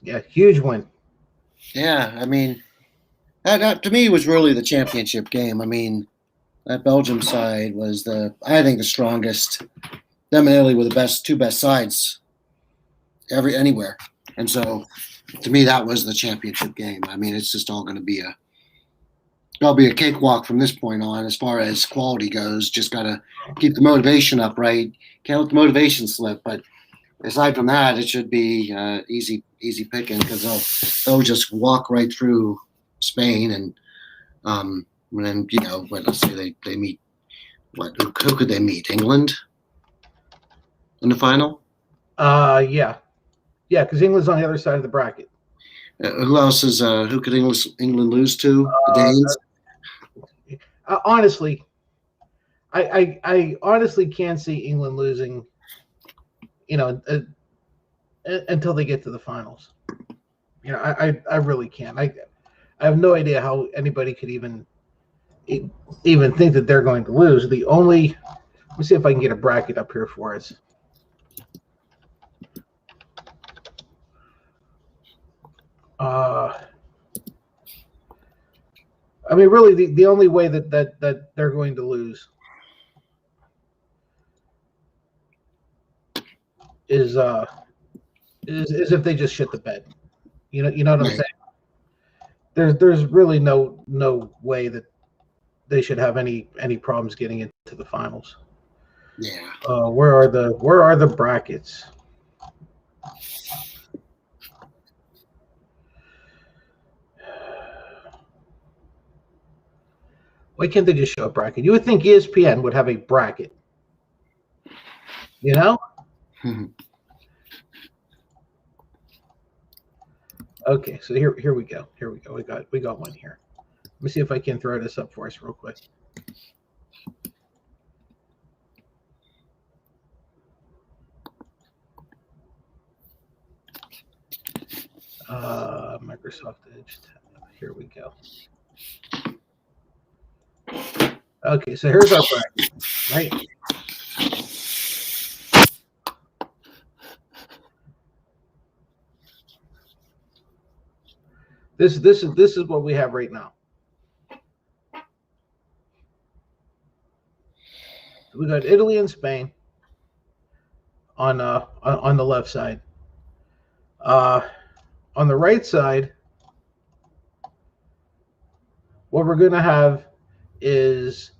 Yeah, huge win. Yeah, I mean, that to me was really the championship game. I mean, that Belgium side was I think the strongest. Them and Italy were the two best sides anywhere, and so to me that was the championship game. I mean, it's just all going to be a cakewalk from this point on as far as quality goes. Just got to keep the motivation up, right? Can't let the motivation slip. But aside from that, it should be easy picking because they'll just walk right through Spain and then let's say they meet who could they meet? England in the final. Yeah, because England's on the other side of the bracket. Who else is? Who could England lose to? The Danes. Honestly, I honestly can't see England losing. Until they get to the finals. I really can't. I have no idea how anybody could even think that they're going to lose. Let me see if I can get a bracket up here for us. I mean, really, the only way that they're going to lose is if they just shit the bed. You know what I'm saying? There's really no way that they should have any problems getting into the finals. Yeah. Where are the brackets? Why can't they just show a bracket? You would think ESPN would have a bracket. You know? Okay, so here we go. Here we go. We got one here. Let me see if I can throw this up for us real quick. Microsoft Edge tab. Here we go. Okay, so here's our bracket, right? This is what we have right now. We got Italy and Spain on the left side. On the right side, what we're going to have is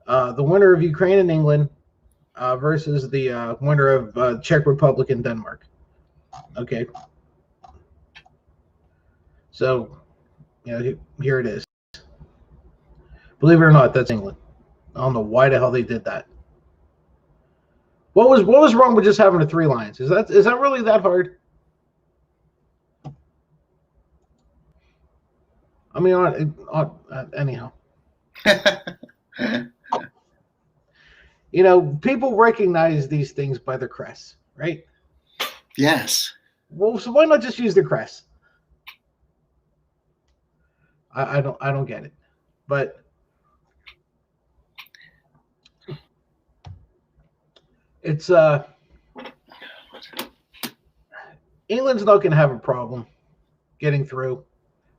the winner of Ukraine and England versus the winner of Czech Republic and Denmark. Okay. So, here it is. Believe it or not, that's England. I don't know why the hell they did that. What was wrong with just having the 3 lines? Is that really that hard? I mean, anyhow. People recognize these things by their crests, right? Yes. Well, so why not just use the crest? I don't get it, but it's England's not going to have a problem getting through.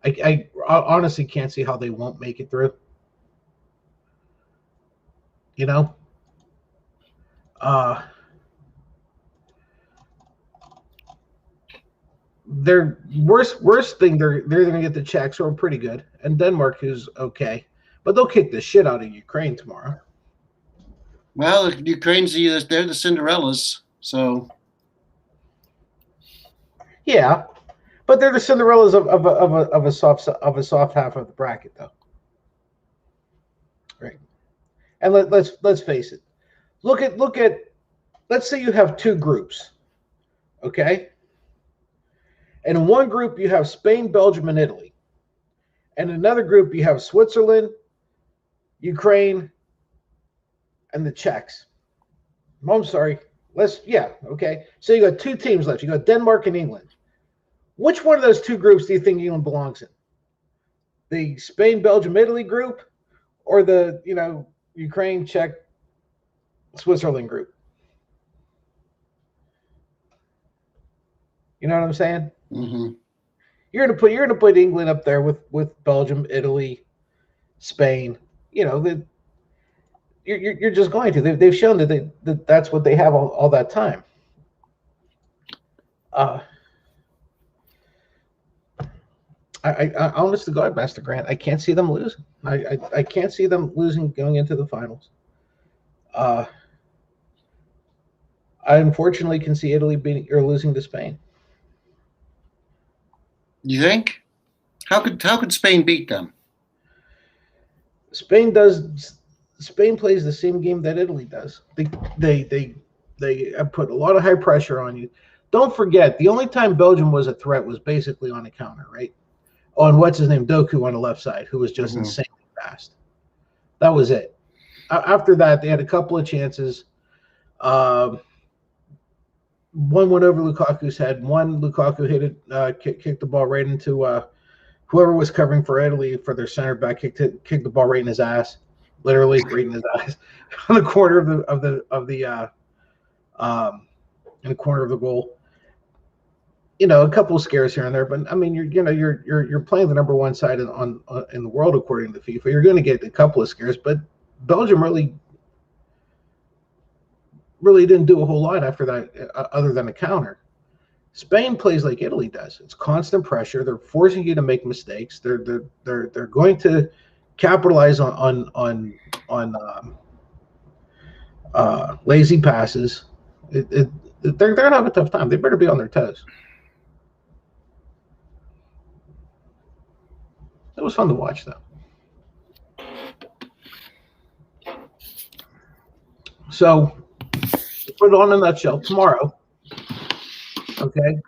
I honestly can't see how they won't make it through. Their worst thing they're going to get the Czechs, who are pretty good, and Denmark, who's okay, but they'll kick the shit out of Ukraine tomorrow. Well, Ukraine's they're the Cinderellas, so yeah, but they're the Cinderellas of a soft half of the bracket, though. Right, and let's face it. Look at. Let's say you have 2 groups, okay? And in one group you have Spain, Belgium, and Italy, and in another group you have Switzerland, Ukraine, and the Czechs. I'm sorry. Okay. So you got 2 teams left. You got Denmark and England. Which one of those 2 groups do you think England belongs in? The Spain, Belgium, Italy group, or the Ukraine, Czech, Switzerland group? You know what I'm saying? Mm-hmm. You're gonna put England up there with Belgium, Italy, Spain. You know, you're just going to. They've shown that that's what they have all that time. Uh, I honest to God, Master Grant, I can't see them losing. I can't see them losing going into the finals. Uh, I unfortunately can see Italy beating or losing to Spain. You think? How could Spain beat them? Spain does. Spain plays the same game that Italy does. They they they put a lot of high pressure on you. Don't forget, the only time Belgium was a threat was basically on a counter, right? On what's his name, Doku on the left side, who was just insanely fast. That was it. After that, they had a couple of chances. One went over Lukaku's head. One Lukaku hit it, kicked the ball right into whoever was covering for Italy for their center back. Kicked the ball right in his ass, literally right in his eyes, on the corner in the corner of the goal. You know, a couple of scares here and there, but I mean, you're playing the number one side in the world according to FIFA. You're going to get a couple of scares, but Belgium really didn't do a whole lot after that, other than a counter. Spain plays like Italy does. It's constant pressure. They're forcing you to make mistakes. They're going to capitalize on lazy passes. They're gonna have a tough time. They better be on their toes. It was fun to watch, though. So, to put it on in a nutshell, tomorrow, okay,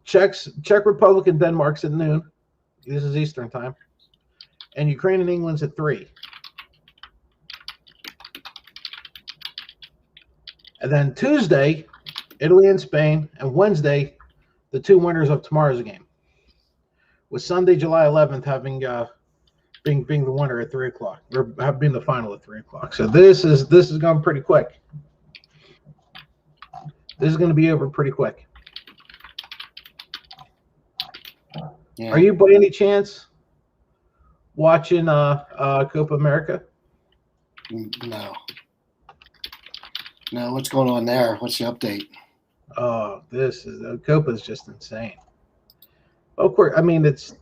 Czech Republic and Denmark's at noon. This is Eastern time. And Ukraine and England's at 3. And then Tuesday, Italy and Spain, and Wednesday, the two winners of tomorrow's game. With Sunday, July 11th, having being the winner at 3:00, or being the final at 3:00. So this is going pretty quick. This is going to be over pretty quick. Yeah. Are you by any chance watching Copa America? No. No, what's going on there? What's the update? Oh, Copa is just insane. Of course, I mean it's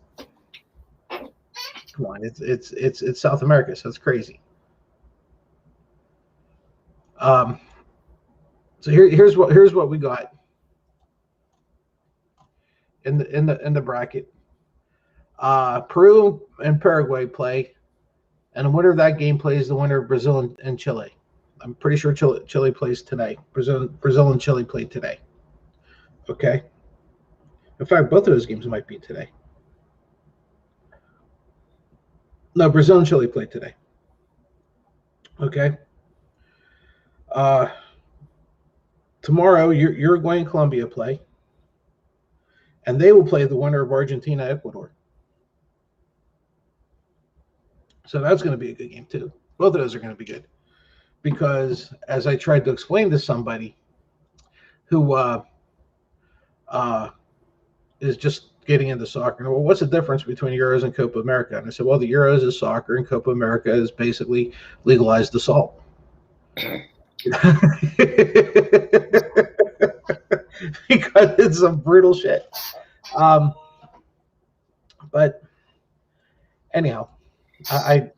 South America, so it's crazy. So here's what we got in the bracket. Peru and Paraguay play, and the winner of that game plays the winner of Brazil and Chile. I'm pretty sure Chile plays today. Brazil and Chile play today. Okay. In fact, both of those games might be today. No, Brazil and Chile play today. Okay. Tomorrow, Uruguay and Colombia play, and they will play the winner of Argentina, Ecuador. So that's going to be a good game too. Both of those are going to be good, because as I tried to explain to somebody who is just getting into soccer, well, what's the difference between Euros and Copa America? And I said, well, the Euros is soccer, and Copa America is basically legalized assault. Because it's some brutal shit. But anyhow, I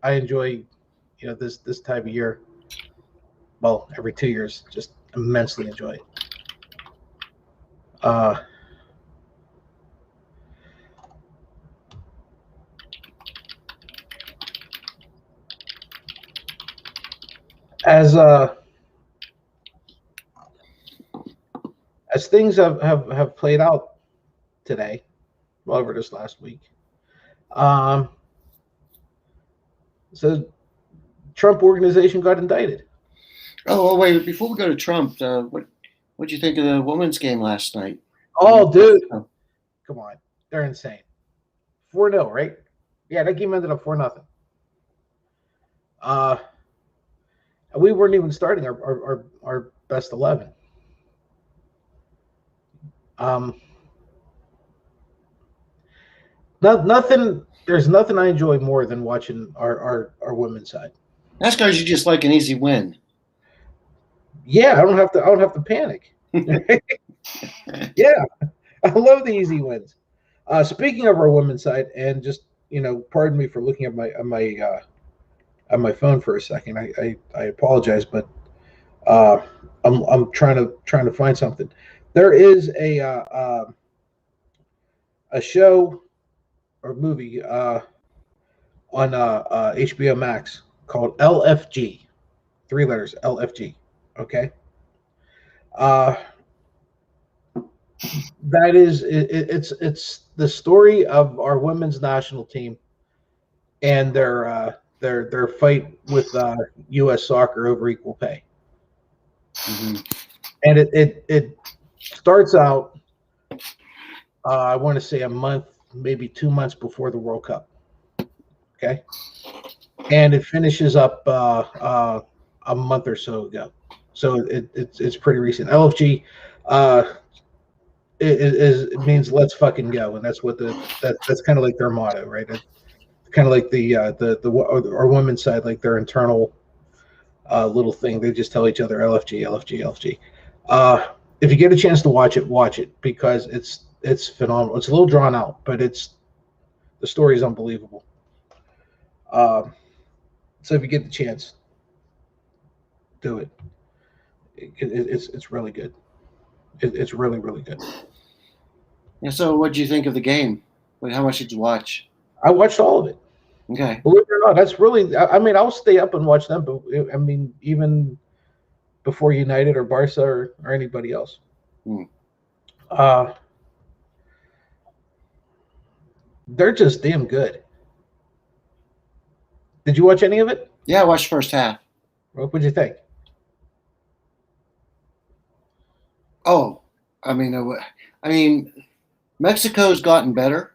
enjoy this time of year. Well, every 2 years, just immensely enjoy it. As things have played out today, well, over this last week, so Trump organization got indicted. Oh, wait! Before we go to Trump, what do you think of the women's game last night? Oh, dude, come on, they're insane. 4-0, right? Yeah, that game ended up 4-0. We weren't even starting our best 11. Um, nothing. There's nothing I enjoy more than watching our women's side. That's because you just like an easy win. Yeah, I don't have to panic. Yeah, I love the easy wins. Speaking of our women's side, and just pardon me for looking at my phone for a second. I apologize, but uh, I'm trying to find something. There is a show or movie on HBO Max called LFG. Three letters, LFG. Okay. Uh, that is it's the story of our women's national team and their fight with U.S. soccer over equal pay. Mm-hmm. And it starts out, I want to say a month, maybe 2 months before the World Cup. Okay, and it finishes up a month or so ago. So it's pretty recent. LFG it means let's fucking go, and that's what that's kind of like their motto, right? Kind of like the our women's side, like their internal little thing. They just tell each other LFG, LFG, LFG. If you get a chance to watch it because it's phenomenal. It's a little drawn out, but the story is unbelievable. So if you get the chance, do it. It's really good. It's really really good. Yeah. So, what did you think of the game? How much did you watch? I watched all of it. Okay. Believe it or not, that's really. I mean, I'll stay up and watch them, but I mean, even before United or Barca or anybody else. Hmm. They're just damn good. Did you watch any of it? Yeah, I watched the first half. What would you think? Oh, I mean, Mexico's gotten better.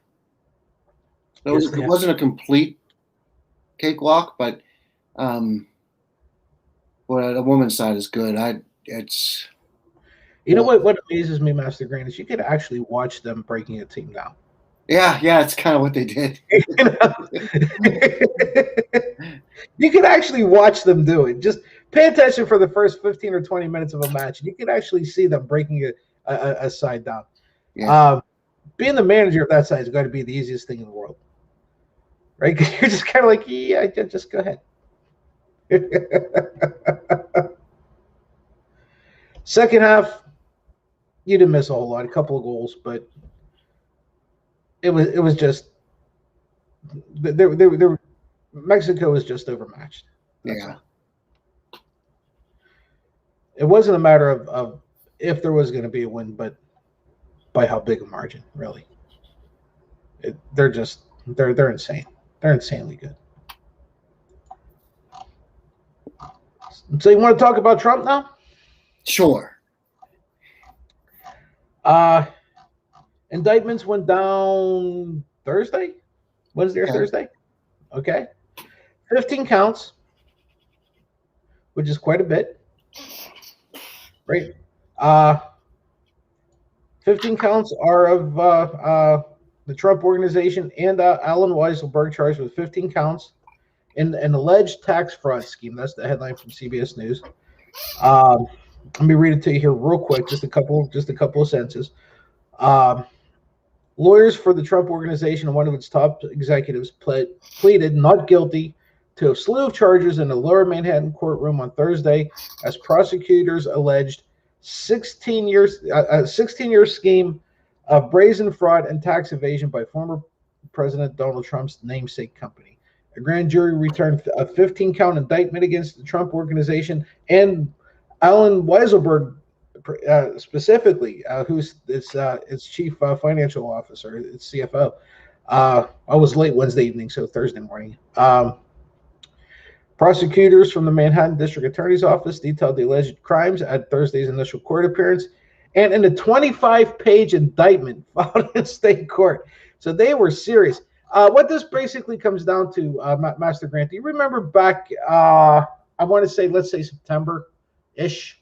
Yes, It wasn't a complete cakewalk, but well, the women's side is good. It's You know what amazes me, Master Grant, is you could actually watch them breaking a team down. yeah, it's kind of what they did. You can actually watch them do it. Just pay attention for the first 15 or 20 minutes of a match, and you can actually see them breaking a side down. Yeah. Being the manager of that side is going to be the easiest thing in the world, right? Because you're just kind of like, yeah, just go ahead. Second half, you didn't miss a whole lot, a couple of goals, but it was just Mexico was just overmatched. That's Yeah. all. It wasn't a matter of if there was going to be a win, but by how big a margin, really. They're insane. They're insanely good. So you want to talk about Trump now? Sure. Indictments went down Thursday, Wednesday or Thursday. Okay. 15 counts, which is quite a bit. Right. 15 counts are of the Trump organization and Alan Weisselberg charged with 15 counts in an alleged tax fraud scheme. That's the headline from CBS News. Let me read it to you here real quick, just a couple of sentences. Lawyers for the Trump organization and one of its top executives pleaded not guilty to a slew of charges in a lower Manhattan courtroom on Thursday as prosecutors alleged 16-year scheme of brazen fraud and tax evasion by former President Donald Trump's namesake company. A grand jury returned a 15-count indictment against the Trump organization and Alan Weisselberg specifically, who's its chief financial officer, its CFO. I was late Wednesday evening, so Thursday morning. Prosecutors from the Manhattan District Attorney's Office detailed the alleged crimes at Thursday's initial court appearance and in a 25-page indictment filed in state court. So they were serious. What this basically comes down to, Master Grant, do you remember back, I want to say, let's say September-ish,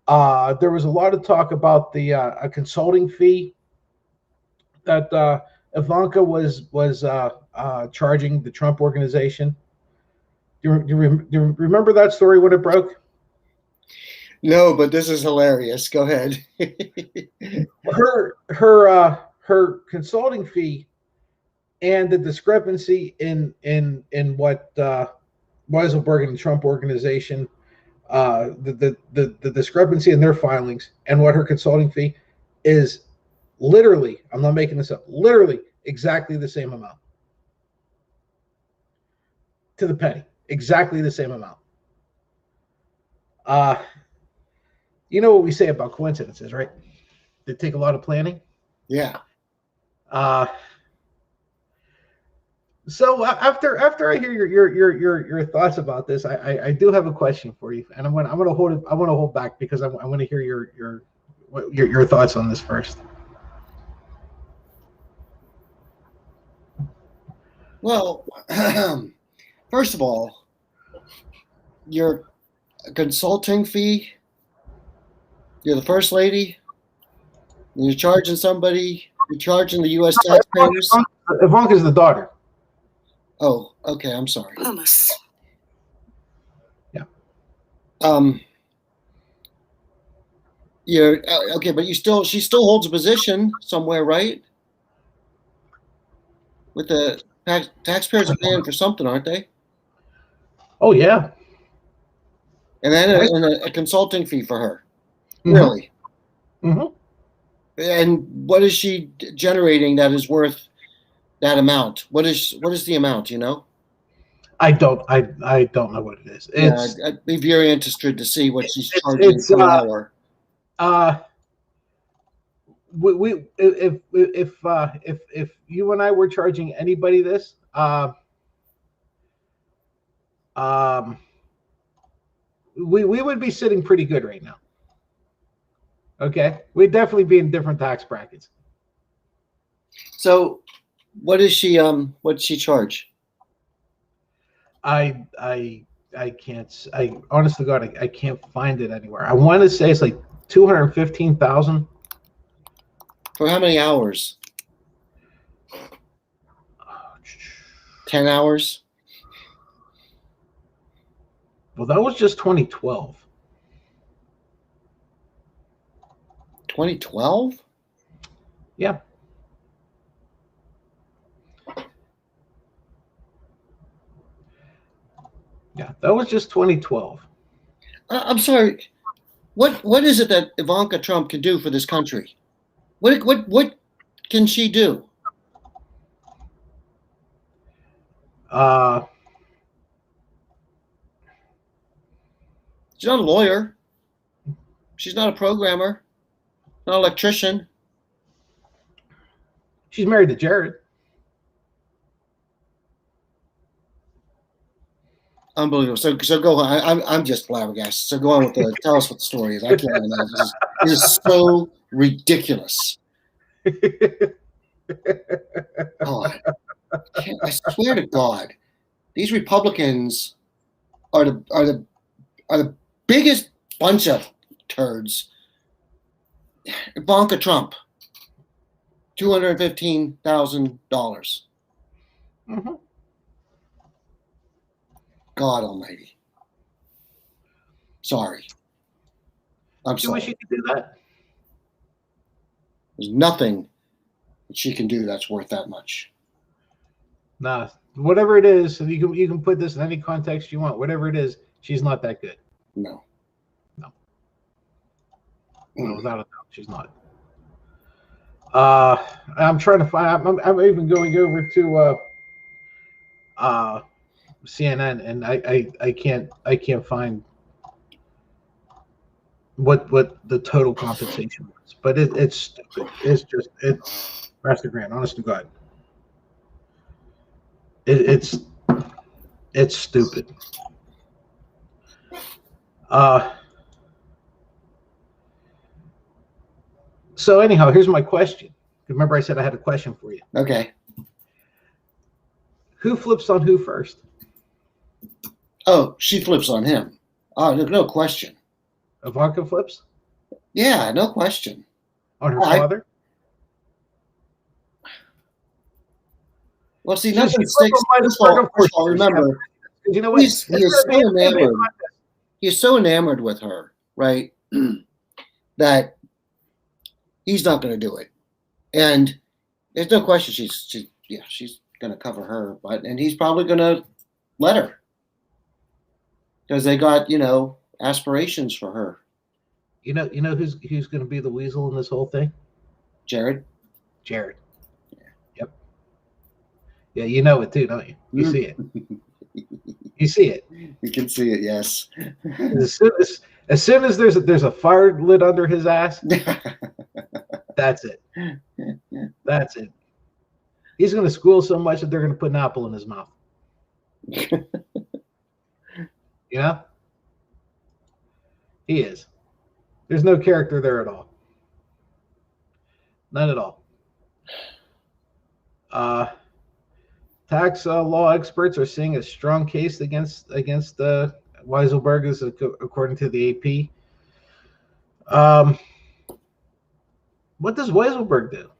There was a lot of talk about the a consulting fee that Ivanka was charging the Trump organization. Do you remember that story when it broke? No, but this is hilarious. Go ahead. Her consulting fee and the discrepancy in what Weiselberg and the Trump organization, the discrepancy in their filings and what her consulting fee is, literally, I'm not making this up, literally exactly the same amount. To the penny, exactly the same amount. You know what we say about coincidences, right? They take a lot of planning. Yeah. So after I hear your thoughts about this, I do have a question for you, and I'm gonna hold back because I want to hear your thoughts on this first. Well, first of all, your consulting fee. You're the first lady. And you're charging somebody. You're charging the U.S. taxpayers. Ivanka's the daughter. Oh, okay. I'm sorry. Yeah. You're okay, but she still holds a position somewhere, right? With the taxpayers are paying for something, aren't they? Oh yeah. And then a consulting fee for her. Mm-hmm. Really? Mm-hmm. And what is she generating that is worth that amount? What is the amount? You know? I don't know what it is. I'd be very interested to see what she's charging per hour. If you and I were charging anybody this, we would be sitting pretty good right now. Okay, we'd definitely be in different tax brackets. So, what does she charge? I can't. Honest to God, I can't find it anywhere. I want to say it's like 215,000. For how many hours? 10 hours. Well, that was just 2012. 2012? Yeah. Yeah, that was just 2012. I'm sorry. What is it that Ivanka Trump can do for this country? What can she do? She's not a lawyer. She's not a programmer. Not an electrician. She's married to Jared. Unbelievable. So go on. I'm just flabbergasted. So go on with tell us what the story is. I can't imagine. This is so ridiculous. God, I swear to God, these Republicans are the biggest bunch of turds. Ivanka Trump, $215,000. Mm-hmm. God Almighty. Sorry. I'm sorry. You wish you could do that? There's nothing that she can do that's worth that much. Nah, whatever it is, you can put this in any context you want. Whatever it is, she's not that good. No. No, without a doubt, she's not. I'm trying to find. I'm even going over to CNN, and I can't find what the total compensation was. But it's stupid. It's Master Grant. Honest to God, it's stupid. So anyhow, here's my question. Remember I said I had a question for you. Okay. Who flips on who first? Oh, she flips on him. Oh, no question. Ivanka flips? Yeah, no question. On her I father? Well, see, She's nothing from sticks. Meisenberg, of First course of all, she is. Yeah, remember, 'cause you know what? he is so It's gonna be a enamored. contest. He's so enamored with her, right? That he's not going to do it. And there's no question she's going to cover her, and he's probably going to let her because they got aspirations for her. You know who's going to be the weasel in this whole thing? Jared. Jared. Yep. Yeah, you know it too, don't you? You see it. You see it. You can see it. Yes. As soon as there's a fire lit under his ass, that's it. That's it. He's going to squeal so much that they're going to put an apple in his mouth. You know? He is. There's no character there at all. None at all. Tax law experts are seeing a strong case against Weiselberg, according to the AP. What does Weiselberg do?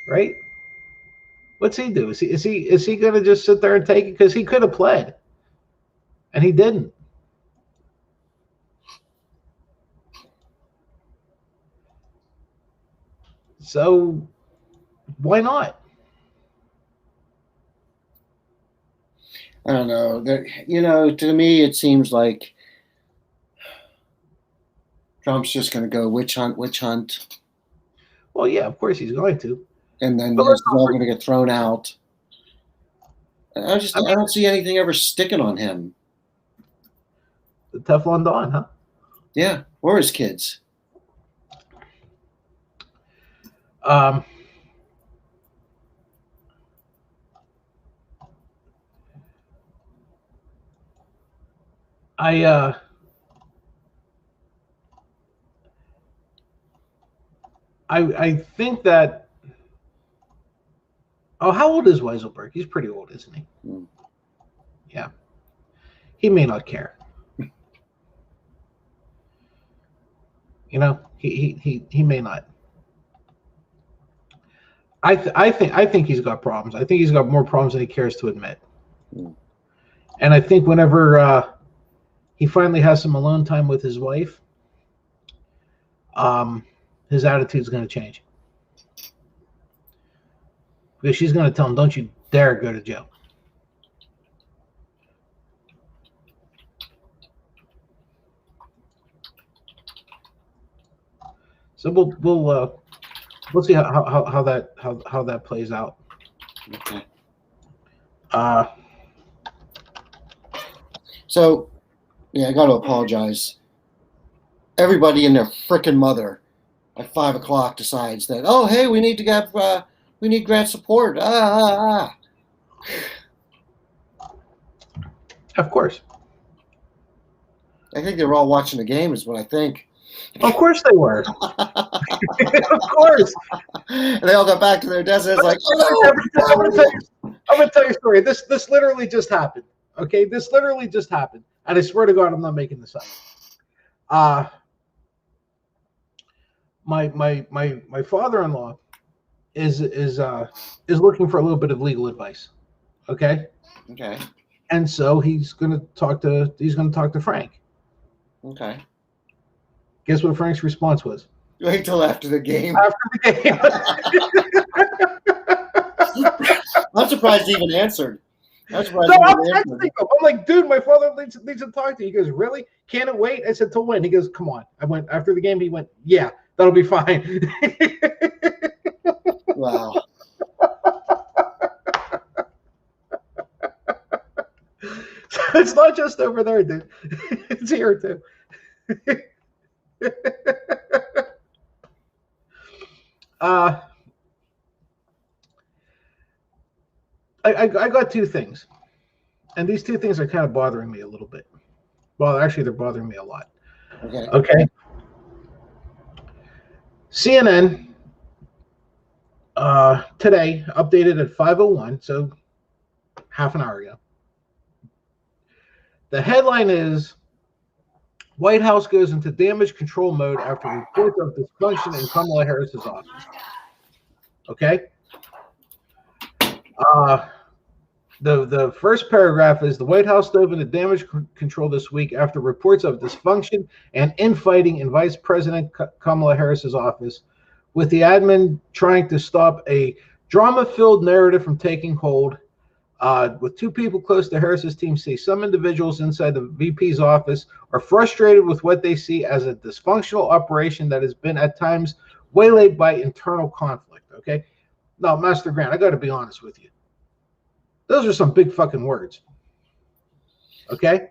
Right? What's he do? Is he going to just sit there and take it? Because he could have pled, and he didn't. So why not? I don't know. To me, it seems like Trump's just going to go witch hunt. Well, yeah, of course he's going to. And then it's all going to get thrown out. I don't see anything ever sticking on him. The Teflon Don, huh? Yeah, or his kids. I think that. Oh, how old is Weiselberg? He's pretty old, isn't he? Mm. Yeah. He may not care. He may not. I think he's got problems. I think he's got more problems than he cares to admit. Mm. And I think whenever he finally has some alone time with his wife, his attitude's going to change. Because she's going to tell him, don't you dare go to jail. So we'll see how that plays out. Okay. So, yeah, I got to apologize. Everybody and their frickin' mother at 5 o'clock decides that, oh, hey, we need grant support. Of course. I think they were all watching the game, is what I think. Of course they were. Of course. And they all got back to their desks. It's like, I'm gonna tell you a story. This literally just happened. Okay, this literally just happened, and I swear to God, I'm not making this up. My father-in-law is looking for a little bit of legal advice. Okay. Okay. And so he's gonna talk to Frank. Okay. Guess what Frank's response was? Wait till after the game. After the game. I'm surprised he even answered. I'm texting him. I'm like, dude, my father needs to talk to you. He goes, really? Can it wait? I said, till when? He goes, come on. I went after the game. He went, yeah, that'll be fine. Wow. So it's not just over there, dude. It's here too. I got two things, and these two things are kind of bothering me a little bit. Well, actually, they're bothering me a lot. Okay. CNN today updated at 5:01, so half an hour ago. The headline is White House goes into damage control mode after reports of dysfunction in Kamala Harris's office. Okay. The first paragraph is the White House dove into damage control this week after reports of dysfunction and infighting in Vice President Kamala Harris's office, with the admin trying to stop a drama-filled narrative from taking hold. With two people close to Harris's team say some individuals inside the VP's office are frustrated with what they see as a dysfunctional operation that has been at times waylaid by internal conflict. Okay. Now, Master Grant, I got to be honest with you. Those are some big fucking words. Okay.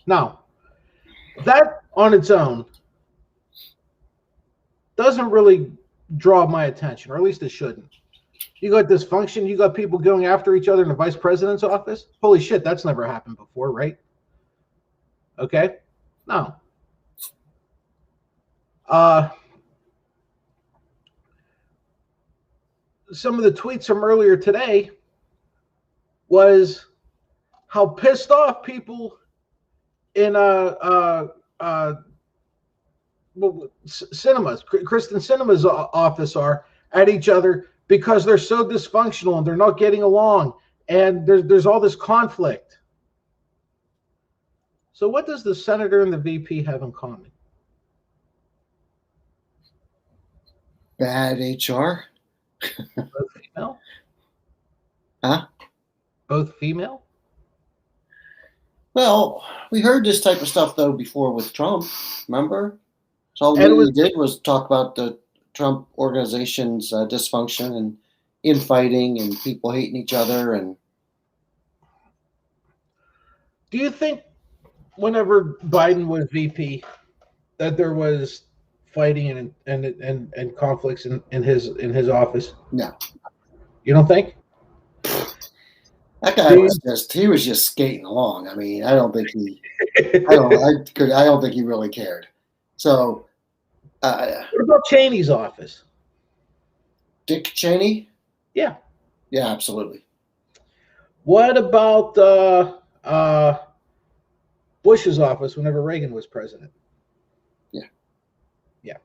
Now, that on its own doesn't really draw my attention, or at least it shouldn't. You got dysfunction. You got people going after each other in the vice president's office. Holy shit, that's never happened before, right? Okay. No. Some of the tweets from earlier today was how pissed off people in cinemas, Kristen Cinema's office are at each other because they're so dysfunctional and they're not getting along, and there's all this conflict. So what does the senator and the VP have in common? Bad HR. Both female? Huh? Both female? Well, we heard this type of stuff, though, before with Trump. Remember? So all he did was talk about the Trump organization's dysfunction and infighting and people hating each other. And do you think whenever Biden was VP that there was fighting and conflicts in his office? No. You don't think? That guy was just skating along. I mean, I don't think he really cared. So what about Cheney's office? Dick Cheney? Yeah. Yeah, absolutely. What about Bush's office whenever Reagan was president? Yeah. Yeah.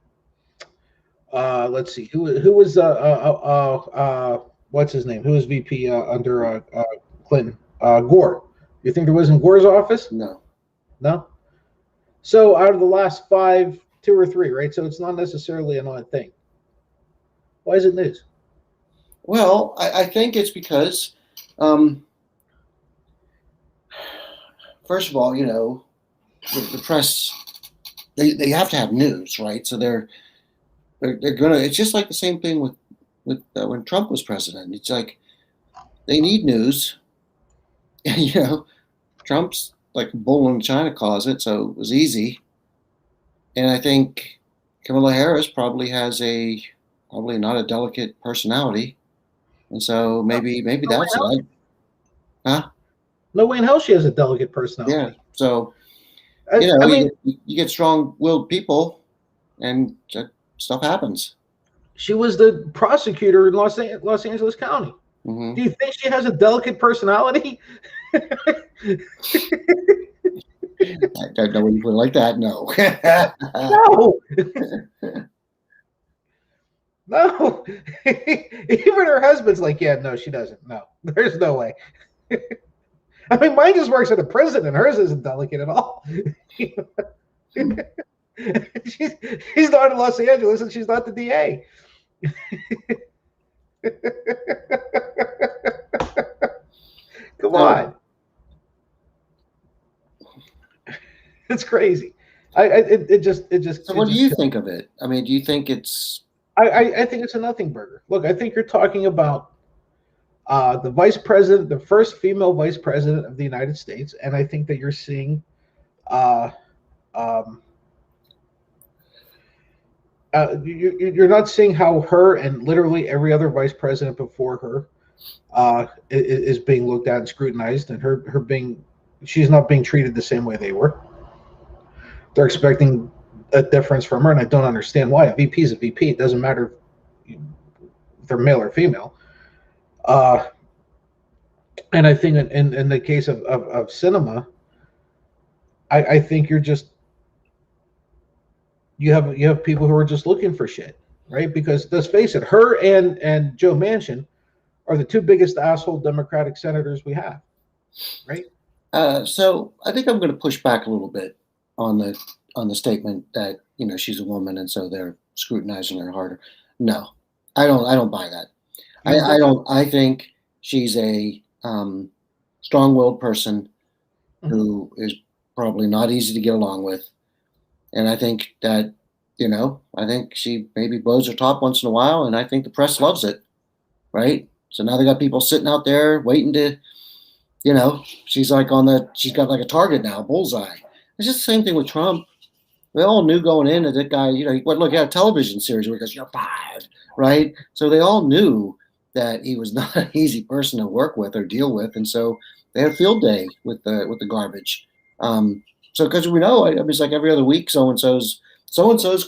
Let's see. Who was what's his name? Who was VP under Clinton? Gore. You think there was in Gore's office? No. No? So out of the last 5, 2 or 3, right? So it's not necessarily an odd thing. Why is it news? Well, I think it's because, first of all, you know, the press, they have to have news, right? So they're gonna. It's just like the same thing with when Trump was president. It's like they need news. You know, Trump's like a bull in a china closet, so it was easy. And I think Kamala Harris probably has probably not a delicate personality, and so maybe that's it. Huh? No way in hell she has a delicate personality. Yeah. So you get strong-willed people, and stuff happens. She was the prosecutor in Los Angeles County. Mm-hmm. Do you think she has a delicate personality? I don't know when you put it like that. No. No. Even her husband's like, yeah, no, she doesn't. No, there's no way. I mean, mine just works at a prison, and hers isn't delicate at all. She's not in Los Angeles, and she's not the DA. Come on. It's crazy. It just. So what do you think of it? I mean, do you think it's? I think it's a nothing burger. Look, I think you're talking about the vice president, the first female vice president of the United States, and I think that you're seeing, you're not seeing how her and literally every other vice president before her is being looked at and scrutinized, and she's not being treated the same way they were. They're expecting a difference from her, and I don't understand why. A VP is a VP. It doesn't matter if they're male or female. And I think in the case of cinema, I think you have people who are just looking for shit, right? Because let's face it, her and Joe Manchin are the two biggest asshole Democratic senators we have, right? So I think I'm going to push back a little bit on the statement that she's a woman and so they're scrutinizing her harder. No, I don't buy that. You don't I think so? don't. I think she's a strong-willed person Mhm. who is probably not easy to get along with, and I think that I think she maybe blows her top once in a while, and I think the press loves it, right? So now they got people sitting out there waiting to she's like she's got like a target now, a bullseye. It's just the same thing with Trump. We all knew going in that that guy, he went look at a television series where he goes, "You're fired," right? So they all knew that he was not an easy person to work with or deal with, and so they had a field day with the garbage. Um, so because we know, I mean, it's like every other week, so and so's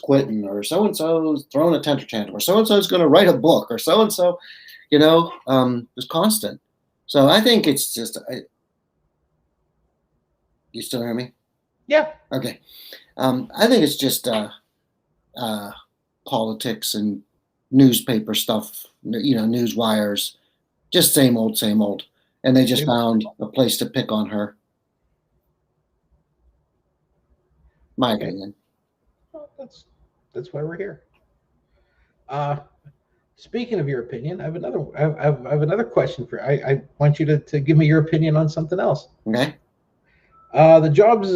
quitting, or so and so's throwing a temper tantrum, or so and so's going to write a book, or so and so, it's constant. So I think it's just. You still hear me? Yeah. Okay. I think it's just uh, politics and newspaper stuff, news wires, just same old, same old. And they just Same old, same found old. a place to pick on her, my Okay. opinion. Well, that's why we're here. Uh, Speaking of your opinion, I have another question for you. I want you to give me your opinion on something else. Okay. The jobs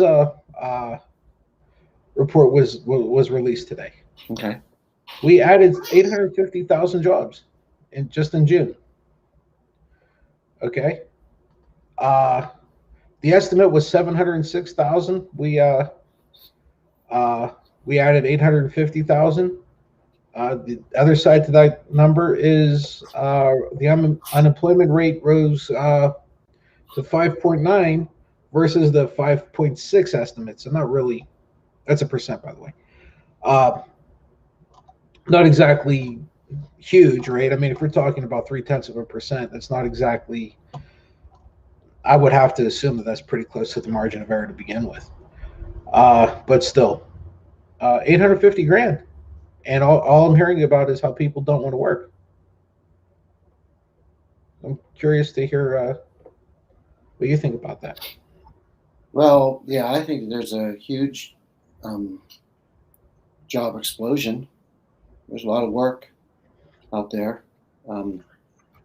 report was released today. Okay. We added 850,000 jobs in June. Okay. Uh, the estimate was 706,000. Uh, we added 850,000. The other side to that number is the unemployment rate rose to 5.9 versus the 5.6 estimate. So not really. That's a percent, by the way. Uh, Not exactly huge, right? I mean, if we're talking about 0.3%, that's not exactly. I would have to assume that that's pretty close to the margin of error to begin with. But still, 850 grand, and all I'm hearing about is how people don't want to work. I'm curious to hear what you think about that. Well, yeah, I think there's a huge um, job explosion. There's a lot of work out there, a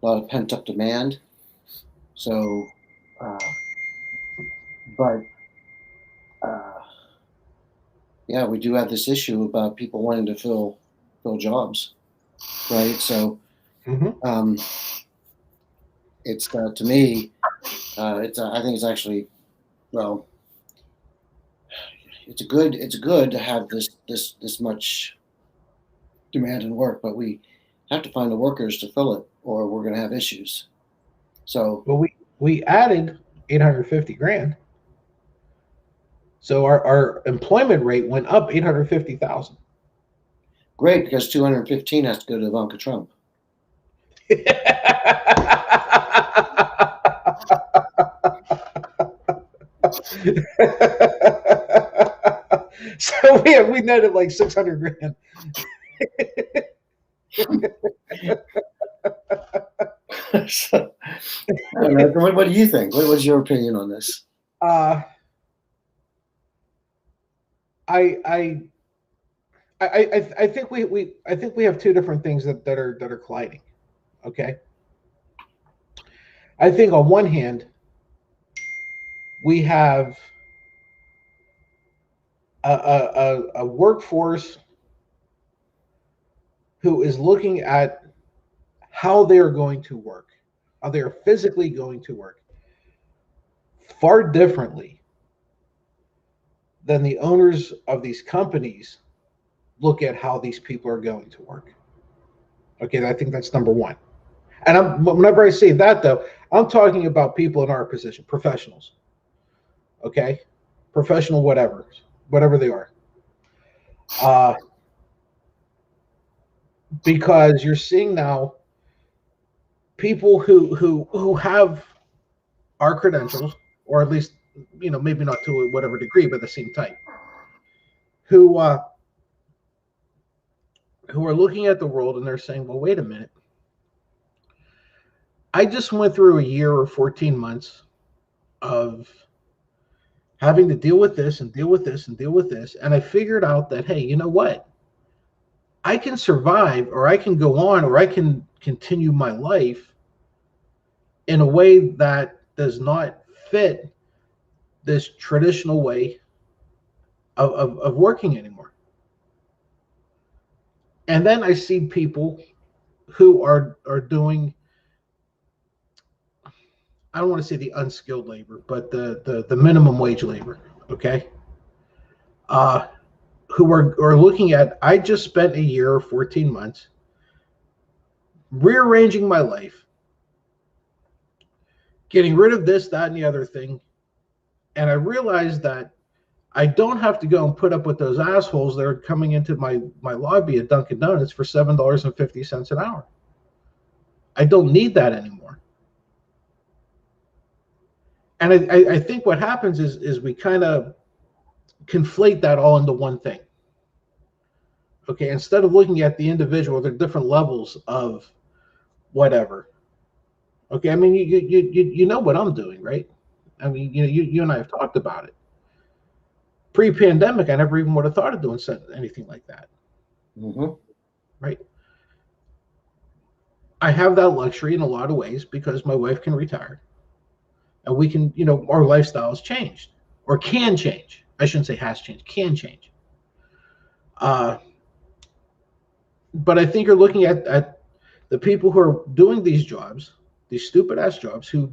lot of pent up demand. So, uh, but uh, yeah, we do have this issue about people wanting to fill jobs, right? So Mm-hmm. um, it's to me, it's I think it's actually well, it's good to have this much demand and work, but we have to find the workers to fill it, or we're going to have issues. So But we added 850 grand, so our employment rate went up 850,000. great because 215 has to go to Ivanka Trump. So we netted like 600 grand. So, I don't know. What do you think? What was your opinion on this? Uh, I I I think I think we have two different things that are colliding. Okay, I think on one hand we have a workforce who is looking at how they are going to work, how they are physically going to work, far differently than the owners of these companies look at how these people are going to work. Okay, I think that's number one. And whenever I say that, though, I'm talking about people in our position, professionals. Okay, professional, whatever they are, uh, because you're seeing now people who have our credentials, or at least maybe not to whatever degree, but the same type, who are looking at the world and they're saying, well, wait a minute. I just went through a year or 14 months of having to deal with this and deal with this and deal with this. And I figured out that, hey, you know what? I can survive, or I can go on, or I can continue my life in a way that does not fit this traditional way of working anymore. And then I see people who are doing, I don't want to say the unskilled labor, but the minimum wage labor, okay? Who are looking at, I just spent a year or 14 months rearranging my life, getting rid of this, that, and the other thing. And I realized that I don't have to go and put up with those assholes that are coming into my lobby at Dunkin' Donuts for $7.50 an hour. I don't need that anymore. And I think what happens is we kind of conflate that all into one thing. Okay, instead of looking at the individual, the different levels of whatever. Okay, I mean, you know what I'm doing, right? I mean, you and I have talked about it. Pre-pandemic, I never even would have thought of doing anything like that. Mm-hmm. Right? I have that luxury in a lot of ways because my wife can retire. And we can, our lifestyle has changed, or can change. I shouldn't say has changed, can change. But I think you're looking at the people who are doing these jobs, these stupid ass jobs, who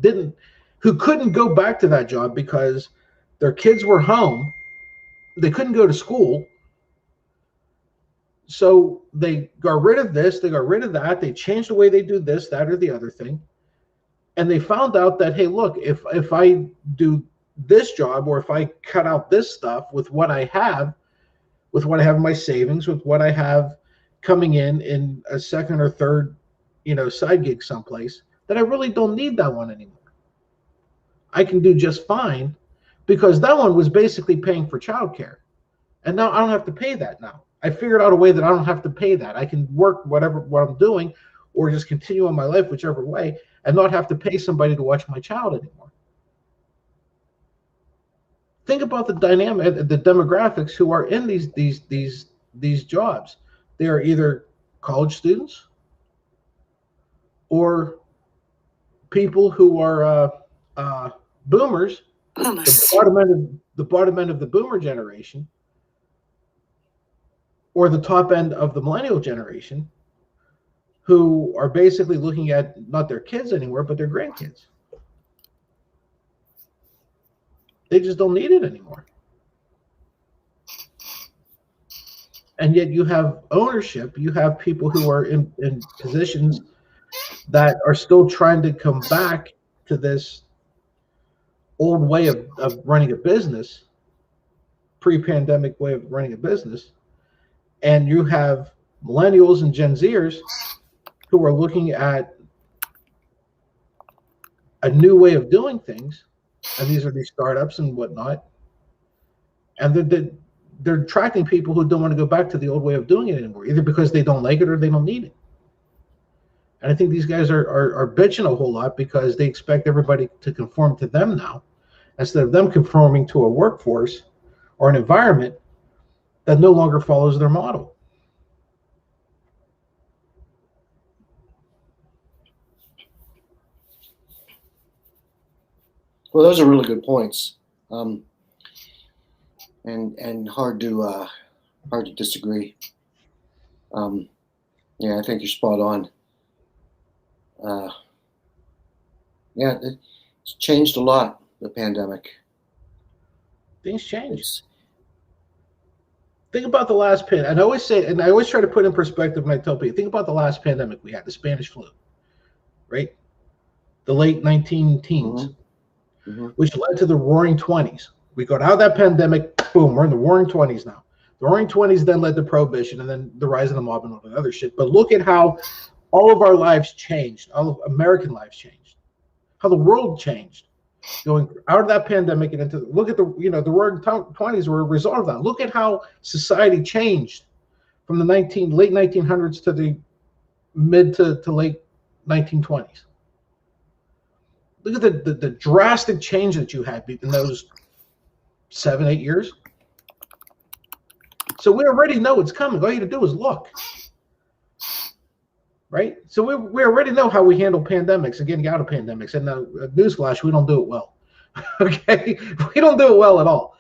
couldn't go back to that job because their kids were home. They couldn't go to school. So they got rid of this, they got rid of that, they changed the way they do this, that, or the other thing. And they found out that, hey, look, if I do this job, or if I cut out this stuff with what I have in my savings, with what I have coming in a second or third, side gig someplace, that I really don't need that one anymore. I can do just fine because that one was basically paying for childcare. And now I don't have to pay that now. I figured out a way that I don't have to pay that. I can work what I'm doing, or just continue on my life, whichever way, and not have to pay somebody to watch my child anymore. Think about the dynamic, the demographics who are in these jobs. They are either college students or people who are boomers, the bottom end of the boomer generation, or the top end of the millennial generation, who are basically looking at not their kids anymore, but their grandkids. They just don't need it anymore. And yet you have ownership, you have people who are in positions that are still trying to come back to this old way of running a business, pre-pandemic way of running a business. And you have millennials and Gen Zers who are looking at a new way of doing things. And these are these startups and whatnot. And they're attracting people who don't want to go back to the old way of doing it anymore, either because they don't like it or they don't need it. And I think these guys are bitching a whole lot because they expect everybody to conform to them now, instead of them conforming to a workforce or an environment that no longer follows their model. Well, those are really good points, and hard to disagree. Yeah, I think you're spot on. Yeah, it's changed a lot, the pandemic. Things change. Think about the last pandemic. And I always say, and I always try to put in perspective when I tell people, think about the last pandemic we had, the Spanish flu, right? The late 19-teens, which led to the Roaring 20s. We got out of that pandemic, boom, we're in the Roaring 20s now. The Roaring 20s then led to Prohibition and then the rise of the mob and all that other shit. But look at how all of our lives changed, all of American lives changed, how the world changed. going out of that pandemic and into look at the the roaring 20s were a result of that. Look at how society changed from the late 1900s to the mid to late 1920s. Look at the drastic change that you had in those 7-8 years. So we already know it's coming. All you have to do is look. Right? So we already know how we handle pandemics and getting out of pandemics. And newsflash, we don't do it well. Okay? We don't do it well at all.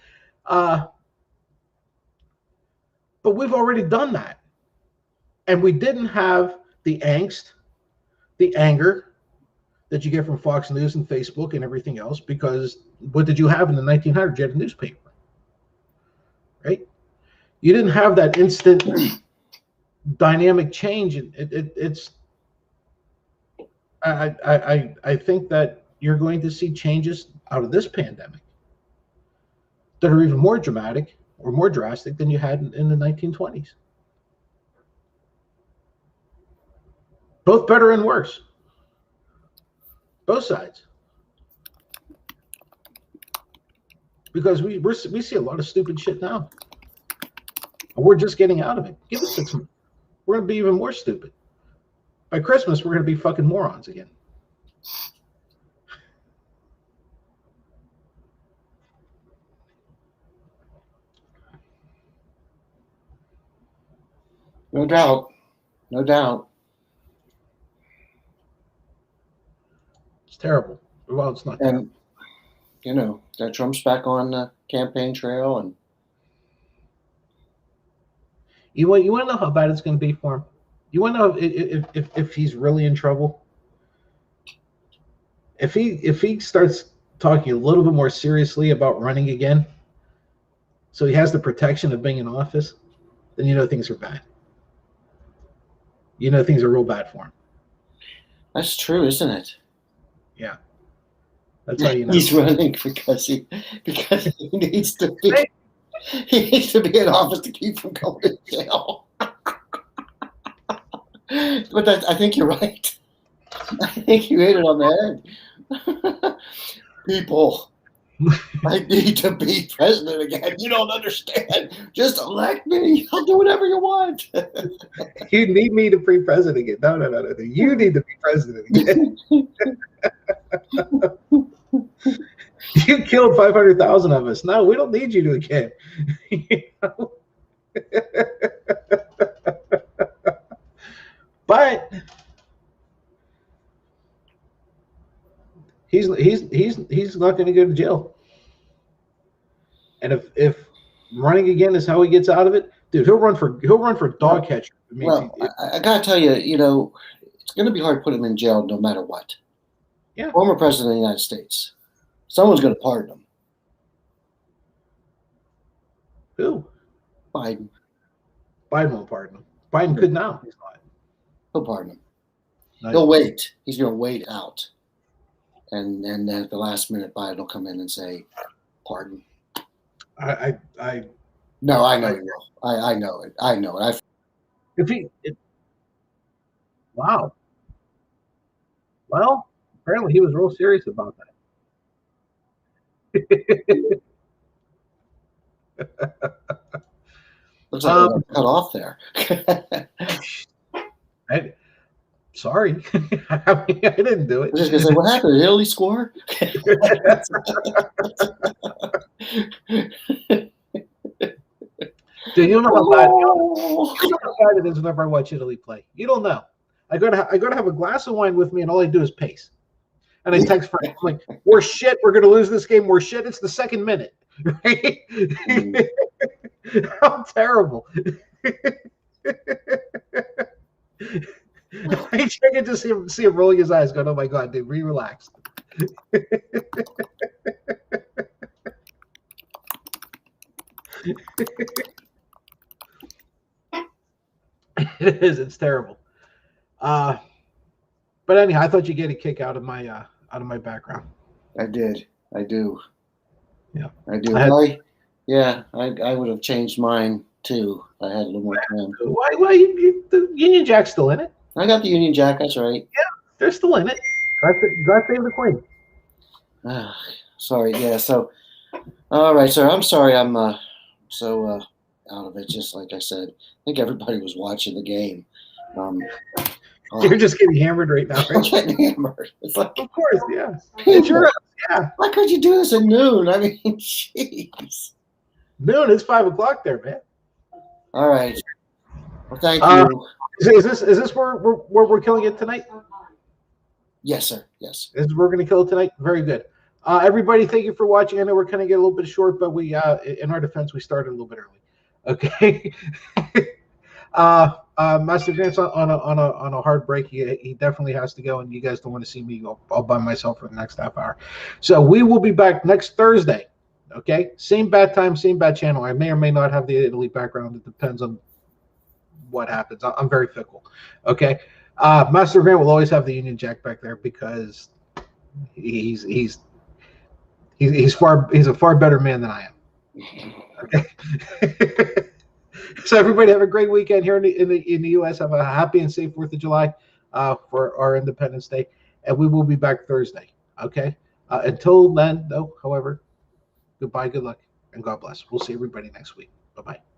But we've already done that. And we didn't have the angst, the anger that you get from Fox News and Facebook and everything else, because what did you have in the 1900s? You had a newspaper. Right? You didn't have that instant dynamic change. I think that you're going to see changes out of this pandemic that are even more dramatic or more drastic than you had in the 1920s. Both better and worse. Both sides. Because we see a lot of stupid shit now. We're just getting out of it. Give us 6 months. We're going to be even more stupid. By Christmas, we're going to be fucking morons again. No doubt. No doubt. It's terrible. Well, it's not terrible. And, that Trump's back on the campaign trail. And you want to know how bad it's going to be for him? You want to know if he's really in trouble? If he starts talking a little bit more seriously about running again, so he has the protection of being in office, then things are bad. Things are real bad for him. That's true, isn't it? Yeah. That's how you know. He's running because he needs to be. He needs to be in office to keep from going to jail. But I think you're right. I think you hit it on the head. People, I need to be president again. You don't understand. Just elect me. I'll do whatever you want. You need me to be president again. No. You need to be president again. You killed 500,000 of us. No, we don't need you to again. But he's not going to go to jail. And if running again is how he gets out of it, dude, he'll run for dog catcher. Well, I gotta tell you, it's going to be hard to put him in jail no matter what. Yeah. Former president of the United States. Someone's going to pardon him. Who? Biden. Biden won't pardon him. Biden could now. He's not. He'll pardon him. He'll wait. He's going to wait out. And then at the last minute, Biden will come in and say, pardon. No, I know you will. I know it. I know it. Wow. Well, apparently he was real serious about that. Looks like we're cut off there. Sorry. I didn't do it. I was just going to say, what happened? Did Italy score? Dude, you don't know how bad it is whenever I watch Italy play. You don't know. I gotta have a glass of wine with me, and all I do is pace. And I text Frank, I'm like, we're shit. We're going to lose this game. We're shit. It's the second minute. Right? How terrible. I can just see him rolling his eyes going, oh, my God, dude, relax. It is. It's terrible. But anyhow, I thought you'd get a kick out of my background. I did. I do. Yeah. I do. I would have changed mine too. I had a little more time. Why the Union Jack's still in it? I got the Union Jack. That's right. Yeah, they're still in it. God save the Queen. Sorry. Yeah. So, all right, sir. I'm sorry. I'm so out of it. Just like I said, I think everybody was watching the game. Um, You're just getting hammered right now, I'm right? getting hammered. It's like, Of course, yeah. It's people, your yeah. why could you do this at noon? I mean, jeez. Noon. It's 5 o'clock there, man. All right. Well, thank Uh, you. is this where we're killing it tonight? Yes, sir. Yes. This is where we're going to kill it tonight. Very good. Everybody, thank you for watching. I know we're kind of getting a little bit short, but we, in our defense, we started a little bit early. Okay. Master Grant's on a hard break. He definitely has to go, and you guys don't want to see me all by myself for the next half hour. So we will be back next Thursday. Okay, same bad time, same bad channel. I may or may not have the Italy background. It depends on what happens. I'm very fickle. Okay, Master Grant will always have the Union Jack back there because he's a far better man than I am. Okay. So everybody have a great weekend here in the U.S. Have a happy and safe 4th of July for our Independence Day, and we will be back Thursday. Okay. Until then, though, however, goodbye, good luck, and God bless. We'll see everybody next week. Bye bye.